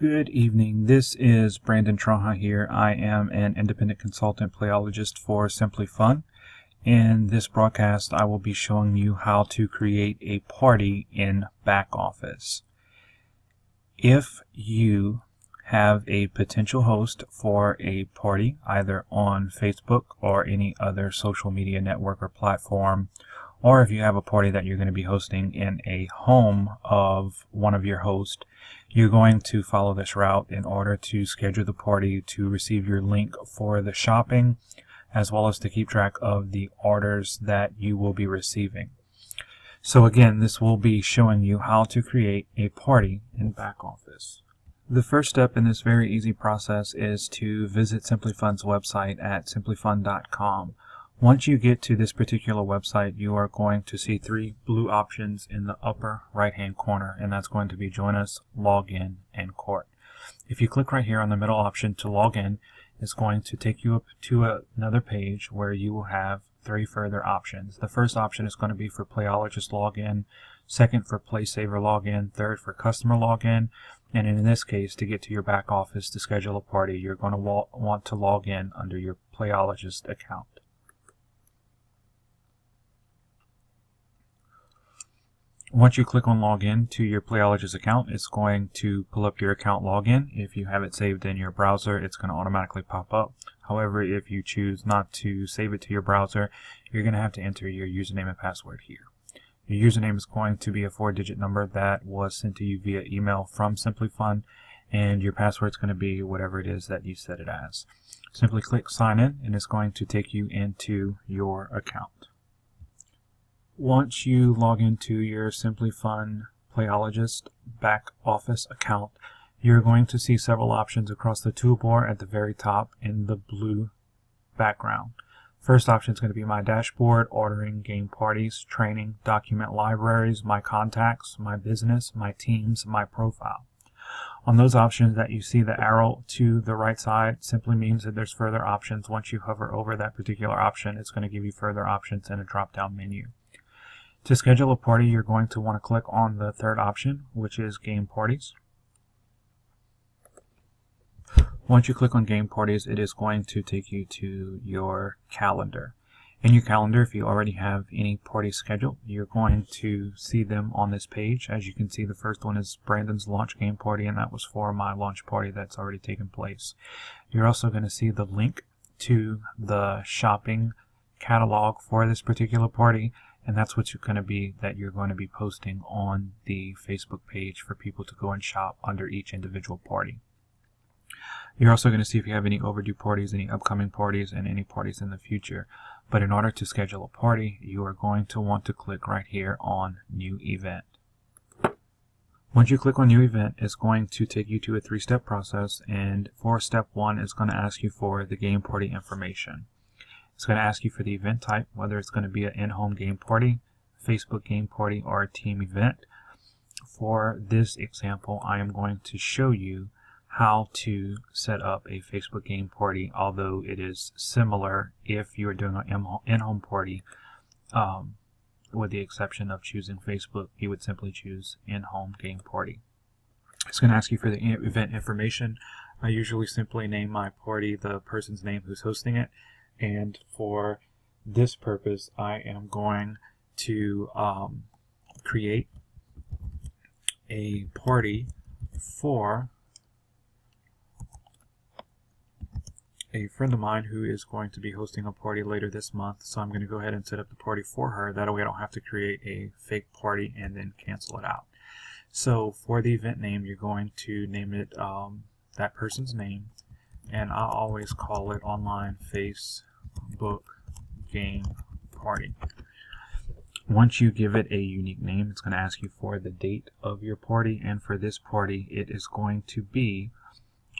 Good evening. This is Brandon Traha here. I am an independent consultant playologist for Simply Fun. In this broadcast, I will be showing you how to create a party in Backoffice. If you have a potential host for a party, either on Facebook or any other social media network or platform, or if you have a party that you're going to be hosting in a home of one of your hosts, you're going to follow this route in order to schedule the party, to receive your link for the shopping, as well as to keep track of the orders that you will be receiving. So again, this will be showing you how to create a party in Backoffice. The first step in this very easy process is to visit Simply Fun's website at simplyfun.com. Once you get to this particular website, you are going to see three blue options in the upper right hand corner, and that's going to be Join Us, Login, and Court. If you click right here on the middle option to log in, it's going to take you up to another page where you will have three further options. The first option is going to be for Playologist Login, second for PlaySaver Login, third for Customer Login, and in this case, to get to your back office to schedule a party, you're going to want to log in under your Playologist account. Once you click on login to your Playologist account, it's going to pull up your account login. If you have it saved in your browser, it's going to automatically pop up. However, if you choose not to save it to your browser, you're going to have to enter your username and password here. Your username is going to be a 4-digit number that was sent to you via email from Simply Fun, and your password is going to be whatever it is that you set it as. Simply click sign in, and it's going to take you into your account. Once you log into your Simply Fun Playologist back office account, you're going to see several options across the toolbar at the very top in the blue background. First option is going to be My Dashboard, Ordering, Game Parties, Training, Document Libraries, My Contacts, My Business, My Teams, My Profile. On those options that you see the arrow to the right side simply means that there's further options. Once you hover over that particular option, it's going to give you further options in a drop-down menu. To schedule a party, you're going to want to click on the third option, which is Game Parties. Once you click on Game Parties, it is going to take you to your calendar. In your calendar, if you already have any parties scheduled, you're going to see them on this page. As you can see, the first one is Brandon's launch game party, and that was for my launch party that's already taken place. You're also going to see the link to the shopping catalog for this particular party, and that's what you're going to be posting on the Facebook page for people to go and shop under each individual party. You're also going to see if you have any overdue parties, any upcoming parties, and any parties in the future. But in order to schedule a party, you are going to want to click right here on New Event. Once you click on New Event, it's going to take you to a three-step process, and for step one, it's going to ask you for the game party information. It's going to ask you for the event type, whether it's going to be an in-home game party, Facebook game party, or a team event. For this example, I am going to show you how to set up a Facebook game party, although it is similar if you are doing an in-home party. With the exception of choosing Facebook, you would simply choose in-home game party. It's going to ask you for the event information. I usually simply name my party the person's name who's hosting it. And for this purpose, I am going to create a party for a friend of mine who is going to be hosting a party later this month. So I'm going to go ahead and set up the party for her. That way I don't have to create a fake party and then cancel it out. So for the event name, you're going to name it that person's name, and I'll always call it Online Facebook Game Party. Once you give it a unique name, it's going to ask you for the date of your party, and for this party it is going to be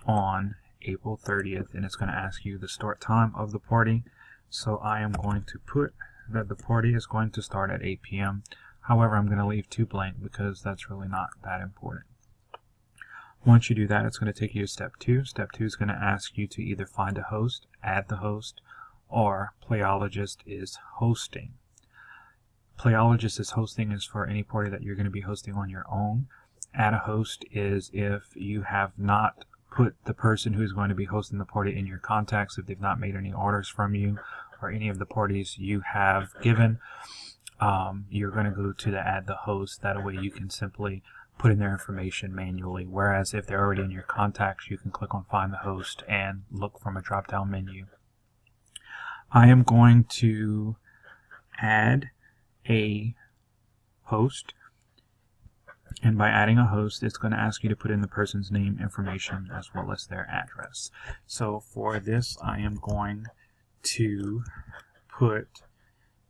on April 30th, and it's going to ask you the start time of the party. So I am going to put that the party is going to start at 8 p.m. However, I'm going to leave 2 blank because that's really not that important. Once you do that, it's going to take you to step 2. Step 2 is going to ask you to either find a host, add the host, or Playologist is hosting. Playologist is hosting is for any party that you're going to be hosting on your own. add a host is if you have not put the person who's going to be hosting the party in your contacts, if they've not made any orders from you or any of the parties you have given. You're going to go to the add the host. That way you can simply put in their information manually, whereas if they're already in your contacts, you can click on find the host and look from a drop down menu. I am going to add a host, and by adding a host, it's going to ask you to put in the person's name, information, as well as their address. So for this, I am going to put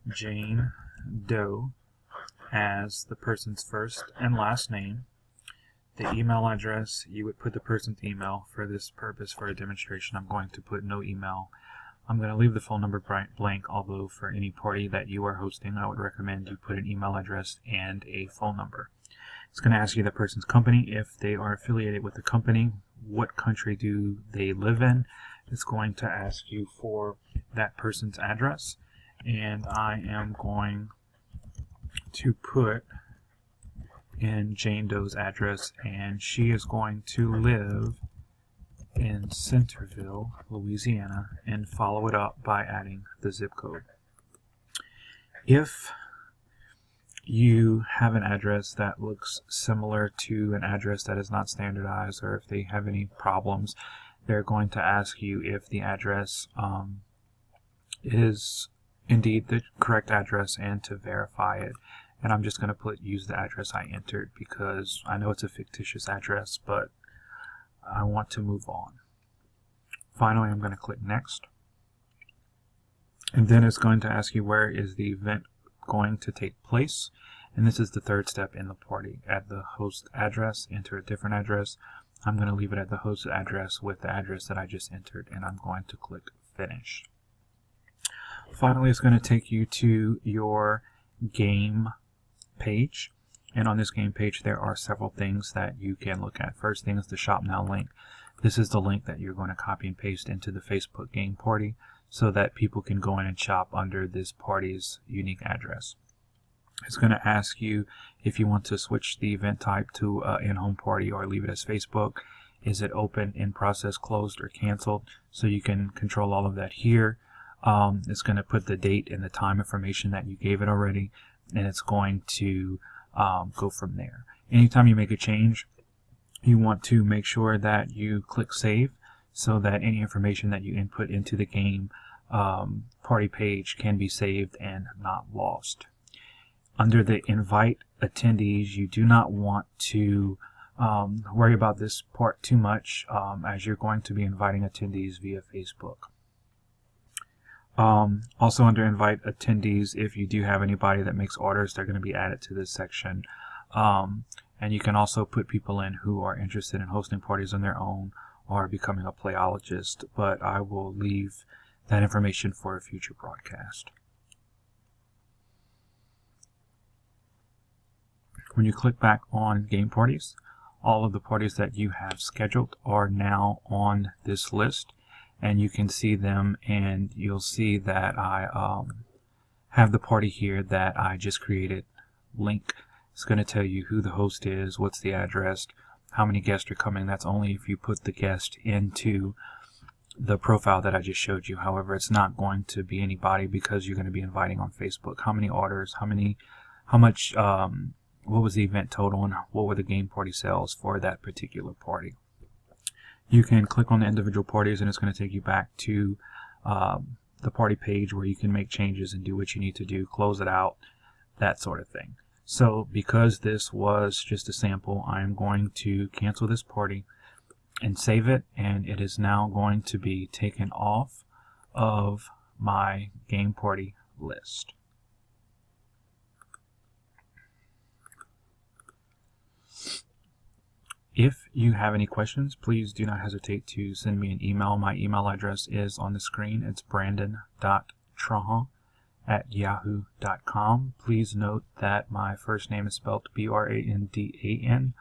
Jane Doe as the person's first and last name. The email address, you would put the person's email. For this purpose, for a demonstration, I'm going to put no email. I'm going to leave the phone number blank, although for any party that you are hosting, I would recommend you put an email address and a phone number. It's going to ask you the person's company, if they are affiliated with the company, what country do they live in. It's going to ask you for that person's address, and I am going to put in Jane Doe's address, and she is going to live in Centerville, Louisiana, and follow it up by adding the zip code. If you have an address that looks similar to an address that is not standardized, or if they have any problems, they're going to ask you if the address is indeed the correct address and to verify it. And I'm just going to use the address I entered because I know it's a fictitious address, but I want to move on. Finally, I'm going to click next, and then it's going to ask you where is the event going to take place, and this is the third step in the party. Add the host address, enter a different address. I'm going to leave it at the host address with the address that I just entered, and I'm going to click finish. Finally, it's going to take you to your game page, and on this game page there are several things that you can look at. First thing is the shop now link. This is the link that you're going to copy and paste into the Facebook game party so that people can go in and shop under this party's unique address. It's going to ask you if you want to switch the event type to in-home party or leave it as Facebook. Is it open, in process, closed, or canceled? So you can control all of that here. It's going to put the date and the time information that you gave it already, and it's going to go from there. Anytime you make a change, you want to make sure that you click save so that any information that you input into the game party page can be saved and not lost. Under the invite attendees, you do not want to worry about this part too much as you're going to be inviting attendees via Facebook. Also under invite attendees, if you do have anybody that makes orders, they're going to be added to this section. And you can also put people in who are interested in hosting parties on their own or becoming a playologist, but I will leave that information for a future broadcast. When you click back on game parties, all of the parties that you have scheduled are now on this list, and you can see them, and you'll see that I have the party here that I just created. Link. It's going to tell you who the host is, what's the address, how many guests are coming. That's only if you put the guest into the profile that I just showed you. However, it's not going to be anybody because you're going to be inviting on Facebook. How many orders, how much, what was the event total, and what were the game party sales for that particular party. You can click on the individual parties and it's going to take you back to the party page where you can make changes and do what you need to do, close it out, that sort of thing. So because this was just a sample, I am going to cancel this party and save it, and it is now going to be taken off of my game party list. If you have any questions, please do not hesitate to send me an email. My email address is on the screen. It's brandon.trahan@yahoo.com. Please note that my first name is spelled B-R-A-N-D-A-N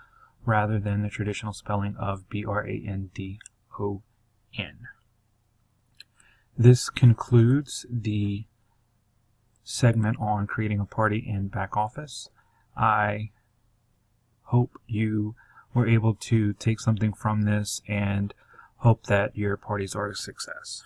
rather than the traditional spelling of B-R-A-N-D-O-N. This concludes the segment on creating a party in back office. I hope you were able to take something from this and hope that your parties are a success.